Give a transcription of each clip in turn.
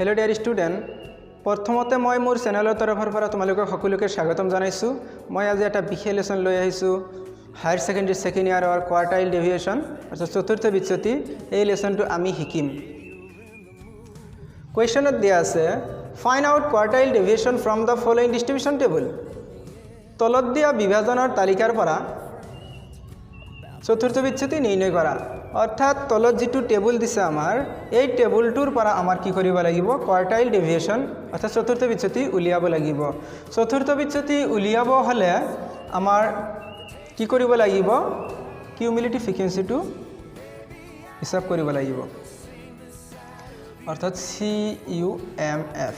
Hello dear student प्रथमते मैं मोर चेनेलर तरफर पर तुम्हारे सकलोके स्वागतम जानाइछु। मैं आज एटा विषय लेसन लै आहिछु हायर सेकेंडरी सेकेंड इयर और क्वार्टाइल डेविएशन अर्थात चतुर्थ विच्छति। এই লেসনটো আমি শিকিম। क्वेश्चनत দিয়া আছে find out quartile deviation from the following distribution table. Talat दिया विभाजनर तालिकार परा चतुर्थ विच्छति निर्णय करा अर्थात तलत जी टेबुल दिसे आमार এই टेबुलटुर परा आमार कि करिब লাগিব क्वार्टाइल डेविएशन अर्थात चतुर्थ विच्छति उलियाब লাগিব। चतुर्थ विच्छति उलियाब हले आमार कि करिब লাগিব किउमुलेटिव फ्रिक्वेंसीटु हिसाब करिब লাগিব अर्थात CUMF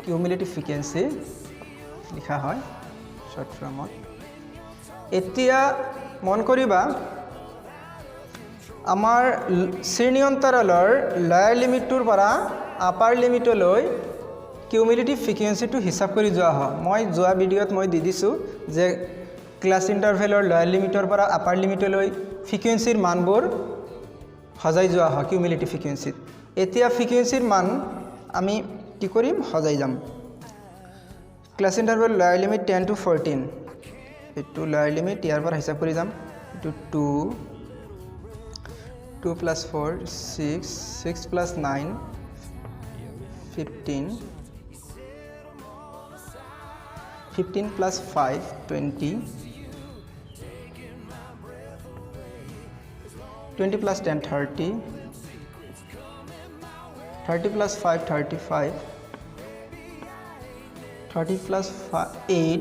किउमुलेटिव फ्रिक्वेंसी लिखा है शॉर्ट फॉर्मत। एतिया मन करिबा आमार श्रेणी अंतरालर लयर लिमिटटुर परा आपार लिमिटलै किउमुलेटिव फ्रिक्वेंसीटु हिसाब करि जोआ ह। मैं जोआ भिडिओत मैं दि दिछु जे क्लास इंटारभेलर लयर लिमिटर परा आपार लिमिटलै फ्रिक्वेंसीर मानबोर सजाई जोआ ह किउमुलेटिव फ्रिक्वेंसीत। एतिया फ्रिक्वेंसीर मान आमी कि करिम सजाई जाम। Class interval lower limit 10 to 14 एटु लयर लिमिट यार पर हिसाब करि जाम। एटु 2 plus 4 6 6 plus 9 15 15 plus 5 20 20 plus 10 30 30 plus 5 35 30 plus 8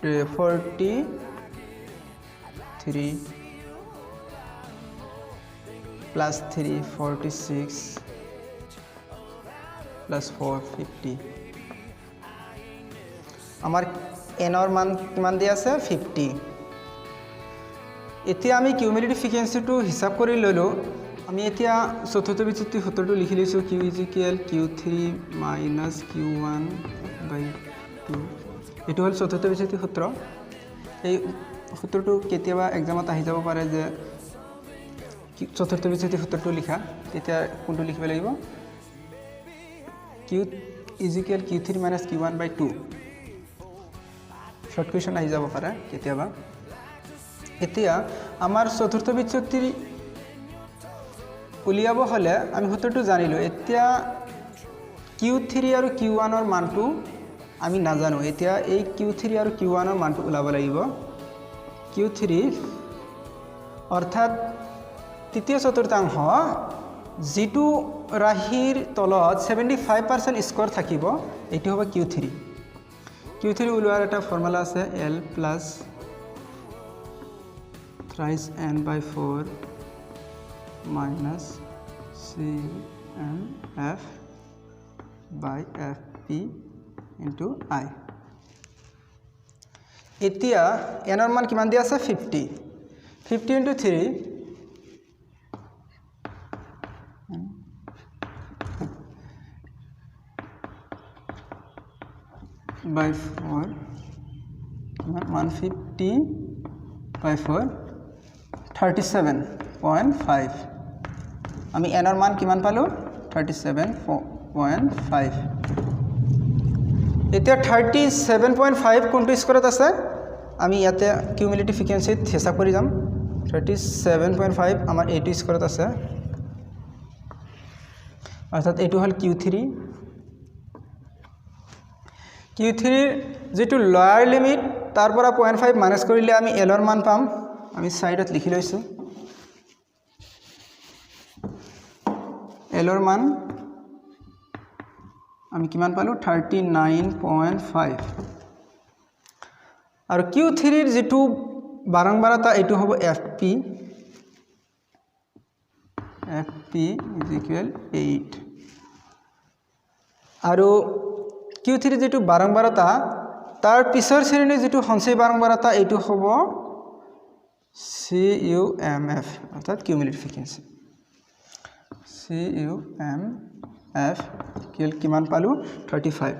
43 plus 3 46 plus 4 50 आमार एनर मान किमान दिया আছে 50। एतिया आमी किउमुलेटिव फ्रिक्वेंसीटु हिसाब करि ललो। आमी एतिया चतुर्थ विच्छति सूत्रटु लिखि लैछु Q is equal Q3 minus Q1 by 2। एटु हल चतुर्थ विच्छति सूत्र। এই सूत्रटु केतियाबा एग्जामत आहि যাব পাৰে যে चतुर्थ विच्छति सूत्रटु लिखा तेतिया कोनटु लिखिब লাগিব Q is equal Q3 minus Q1 by 2। Short question आहि যাব পাৰে केतियाबा। एतिया आमार चतुर्थ विच्छति उलियाब हले आमी सूत्रटु जानिलो। एतिया Q3 और Q1 और मानटु आमी नाजानो। एतिया এই Q3 और Q1 और मानटु उलाब লাগিব। Q3 अर्थात तृतीय चतुर्थांश जीटु राशिर तलत 75% स्कोर থাকিব एटु होबा Q3। Q3 उलुवार एटा फर्मुला আছে L plus thrice n by 4 minus CMF by FP into I। एतिया एनर मान किमान दिया আছে 50 50 into 3 by 4 150 by 4 37.5 आमी एनर मान किमान पालो 37.5। एतिया 37.5 कोनटु स्कोरत আছে आमी याते किउमुलेटिव फ्रिक्वेंसीत हिसाब करि जाम। 37.5 आमार एटु स्कोरत আছে अर्थात एटु हल Q3। Q3 जेटु लयर लिमिट तार परा 0.5 माइनस करिले आमी एलर मान पाम। आमी साइडत लिखि लैछु एलर मान आमी किमान पालो 39.5 और Q3 जेटु बारंबारता एटु होबो FP इज इक्वल 8 और Q3 जेटु बारंबारता तार पिछर श्रेणी जेटु सঞ্চয় बारंबारता एटु होबो CUMF अर्थात किउमुलेटिव फ्रिक्वेंसी। CUMF किमान पालू 35।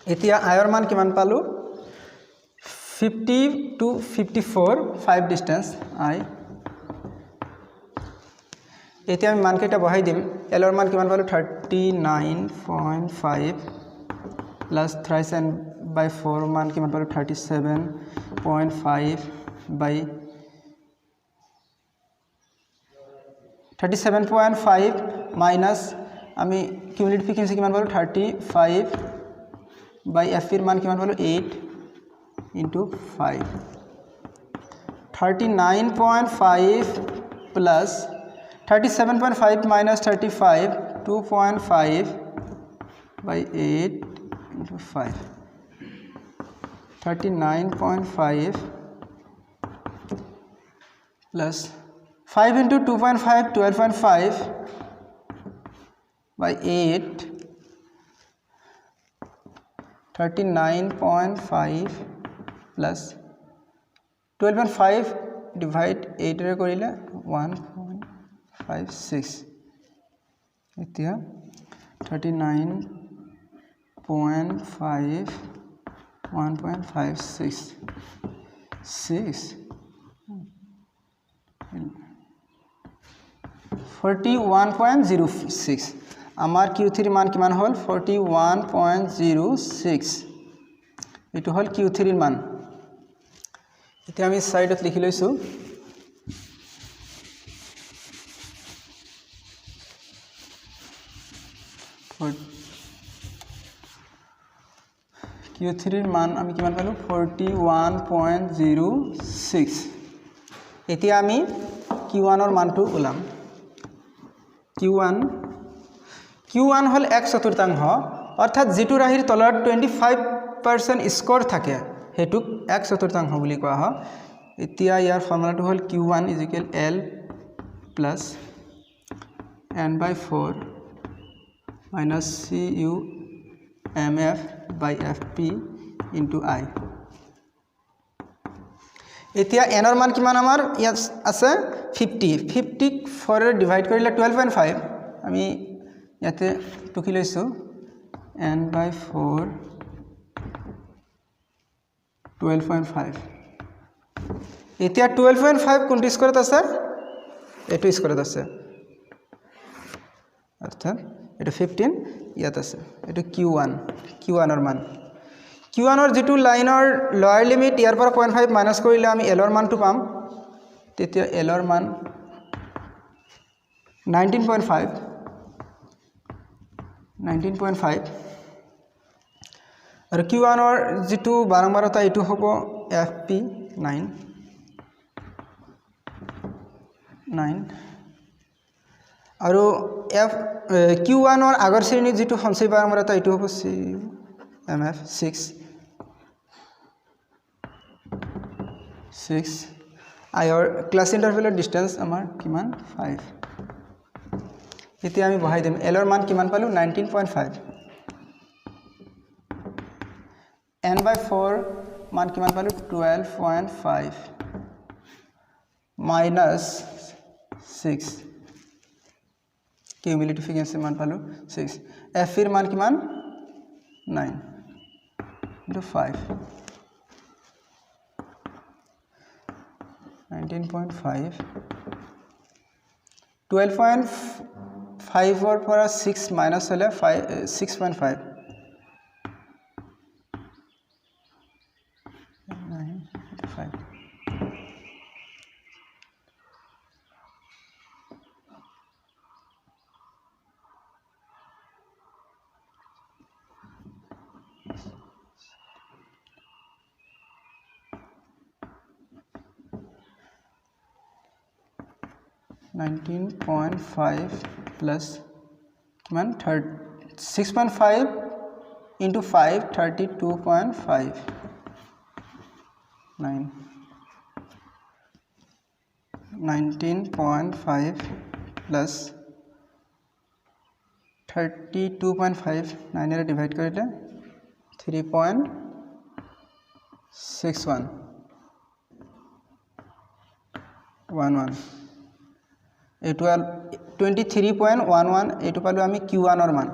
एतिया आयर मान किमान पालू 50 to 54 5 डिस्टेंस I এতিয়া আমি মানকেইটা বহাই দিম এলৰ মান কিমান পালো 39.5 প্লাস থ্ৰাইছ n by 4 মান কিমান পালো 37.5 by 37.5 মাইনাস আমি কিউমুলেটিভ ফ্রিকোয়েন্সি কিমান পালো 35 by f এর মান কিমান পালো 8 into 5 39.5 plus 37.5 minus 35 2.5 by 8 into 5 39.5 plus 5 into 2.5 12.5 by 8 39.5 plus 12.5 divide 8 रे करिले 1.56 এতিয়া 39.5 1.56 6 41.06 আমার Q3 মান কিমান হল 41.06 এটো হল Q3 এর মান এতিয়া আমি সাইডত লিখি লৈছো Q3 এর মান আমি কিমান পালো 41.06 এতিয়া আমি Q1 এর মানটো উলাম Q1 হল 1/4 অর্থাৎ যেটো ৰাহিৰ তলত 25% স্কোৰ থাকে হেতুক 1/4 বুলি কোৱা হয় এতিয়া ইয়াৰ ফৰ্মুলাটো হল Q1 = L plus n by 4 minus Cu mf by fp into I এতিয়া n এর মান কিমান আমাৰ ইয়াত আছে 50 50 4 এ ডিভাইড কৰিলে 12.5 আমি ইয়াতে টুকি লৈছো n by 4 12.5 এতিয়া 12.5 কোনটো স্কোৰত আছে এটো স্কোৰত আছে অৰ্থাৎ এটা 15 ইয়াত আছে এটা Q1 এৰ মান Q1 এৰ যেটো লাইনৰ লোয়াৰ লিমিট ইয়াৰ পৰা 0.5 মাইনাস কৰিলে আমি L এৰ মানটো পাম তেতিয়া L এৰ মান 19.5 আৰু Q1 এৰ যেটো বাৰম্বাৰতা এটো হ'ব FP 9 আৰু Q1 এৰ আগৰ শ্ৰেণীত যেটো সঞ্চয় বাৰম্বাৰতা এটো হ'ব CMF 6 আইৰ ক্লাস ইন্টাৰভেলৰ ডিসটেন্স আমাৰ কিমান 5 এতিয়া আমি বহাই দিম L এর মান কিমান পালো 19.5 n by 4 মান কিমান পালো 12.5 minus 6 কিউমুলেটিভ ফ্রিকোয়েন্সি মান পালো 6 f এর মান কিমান 9 into 5 19.5 12.5 or পৰা 6 minus হলে 6.5 19.5 plus 6.5 into 5 32.5 9 19.5 plus 32.5 9 এৰে ডিভাইড কৰিলে 3.61 11 এটো 23.11 এটো পালো আমি Q1 এর মান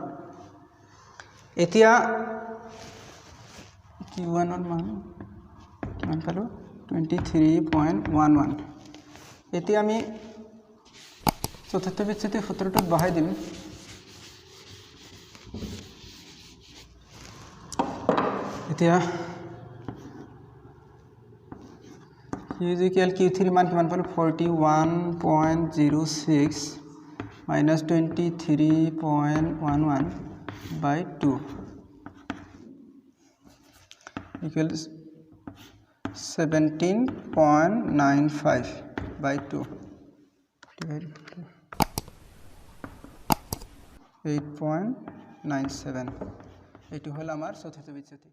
এতিয়া Q1 এর মান কিমান পালো 23.11 এতিয়া আমি চতুৰ্থ বিচ্যুতি সূত্ৰটোত বহাই দিম। এতিয়া Q3 মান কিমান পালো 41.06 minus 23.11 by 2 equals 17.95 by 2 8.97 এইটো হল আমাৰ চতুৰ্থ বিচ্যুতি।